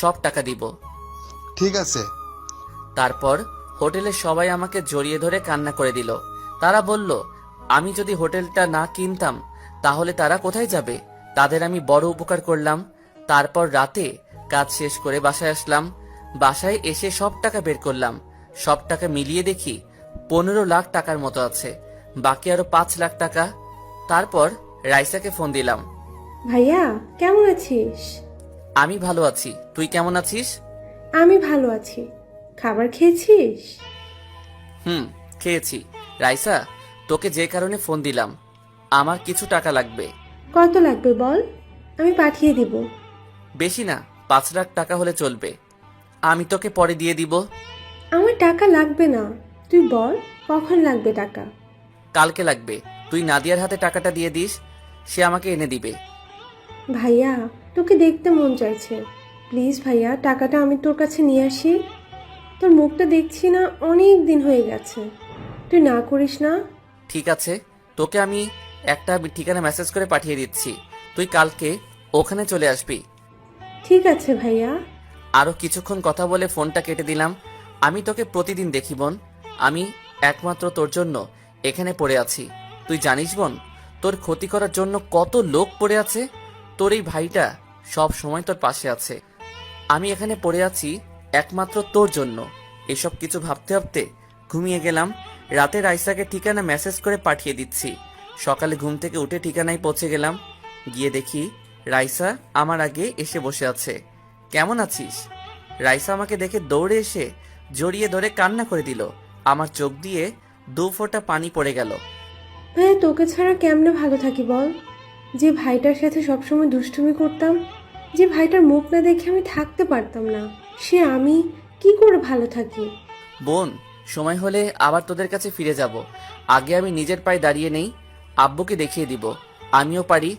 সব টাকা দিব। ঠিক আছে। তারপর হোটেলের সবাই আমাকে জড়িয়ে ধরে কান্না করে দিল। তারা বলল আমি যদি হোটেলটা না কিনতাম তাহলে তারা কোথায় যাবে। তাদের আমি বড় উপকার করলাম। তারপর রাতে কাজ শেষ করে বাসায় আসলাম। বাসায় এসে সব টাকা বের করলাম। সব টাকা মিলিয়ে দেখি 15 লাখ টাকার মতো আছে, বাকি আরো 5 লাখ টাকা। তারপর রাইসাকে ফোন দিলাম। ভাইয়া কেমন আছিস? আমি ভালো আছি, তুই কেমন আছিস? আমি ভালো আছি। খাবার খেয়েছিস? খেয়েছি। রাইসা, তোকে যে কারণে ফোন দিলাম, আমার কিছু টাকা লাগবে। কত লাগবে বল, আমি পাঠিয়ে দিব। বেশি না, 5 লাখ টাকা হলে চলবে। আমি তোকে পরে দিয়ে দিব। আমার টাকা লাগবে না, তুই বল কখন লাগবে টাকা। কালকে লাগবে। তুই নাদিয়ার হাতে টাকাটা দিয়ে দিস, সে আমাকে এনে দিবে। ভাইয়া তোকে দেখতে মন চাইছে, প্লিজ ভাইয়া টাকাটা আমি তোর কাছে নিয়ে আসি। তোর মুখটা দেখছি না, অনেক দিন হয়ে গেছে, তুই না করিস না। ঠিক আছে, তোকে আমি একটা ঠিকানা মেসেজ করে পাঠিয়ে দিচ্ছি, তুই কালকে ওখানে চলে আসবি। ঠিক আছে ভাইয়া। আরো কিছুক্ষণ কথা বলে ফোনটা কেটে দিলাম। আমি তোকে প্রতিদিন দেখি বোন, আমি একমাত্র তোর জন্য এখানে পড়ে আছি। তুই জানিস বোন, তোর ক্ষতি করার জন্য কত লোক পড়ে আছে। তোর এই ভাইটা সব সময় তোর পাশে আছে। আমি এখানে পড়ে আছি একমাত্র তোর জন্য। এসব কিছু ভাবতে ভাবতে ঘুমিয়ে গেলাম। রাতে রাইসাকে ঠিকানা মেসেজ করে পাঠিয়ে দিচ্ছি। সকালে ঘুম থেকে উঠে ঠিকানায় পৌঁছে গেলাম। গিয়ে দেখি রাইসা আমার আগে এসে বসে আছে। কেমন আছিস? রাইসা আমাকে দেখে দৌড়ে এসে জড়িয়ে ধরে কান্না করে দিল। আমার চোখ দিয়ে 2 ফোঁটা পানি পড়ে গেল। ভাইয়া তোকে ছাড়া কেমনে ভালো থাকি বল। যে ভাইটার সাথে সবসময় দুষ্টুমি করতাম, যে ভাইটার মুখ না দেখে আমি থাকতে পারতাম না, সে আমি কি করে ভালো থাকি। বোন, সময় হলে আবার তোদের কাছে ফিরে যাব। আগে আমি নিজের পায়ে দাঁড়িয়ে নেই, আব্বুকে দেখিয়ে দিব আমিও পারি।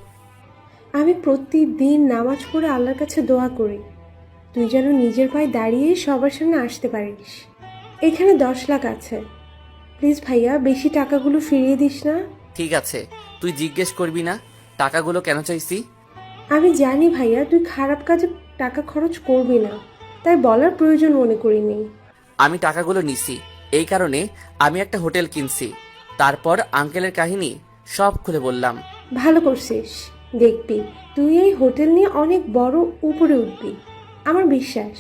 আমি প্রতিদিন নামাজ পড়ে আল্লাহর কাছে দোয়া করি তুই যেন নিজের পায়ে দাঁড়িয়ে সবার সামনে আসতে পারিস। এখানে 10 লাখ আছে, প্লিজ ভাইয়া বেশি টাকাগুলো ফিরিয়ে দিস না। ঠিক আছে, তুই জিজ্ঞেস করবি না টাকাগুলো কেন চাইছি? আমি জানি ভাইয়া তুই খারাপ কাজে টাকা খরচ করবি না, তাই বলার প্রয়োজন মনে করিনি। আমি টাকাগুলো নিছি এই কারণে আমি একটা হোটেল কিনছি। তারপর আঙ্কেলের কাহিনী সব খুলে বললাম। ভালো করছিস, দেখবি তুই এই হোটেল নিয়ে অনেক বড় উপরে উঠবি, আমার বিশ্বাস।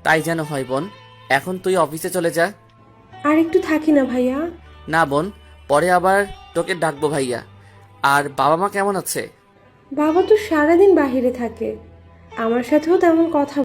তাই যেন হয় বোন, এখন তুই অফিসে চলে যা। আর একটু থাকি না ভাইয়া। না বোন, পরে আবার তোকে ডাকবো ভাইয়া। আর বাবা মা কেমন আছে? বাবা তো সারাদিন বাহিরে থাকে, আমার সাথেও তেমন কথা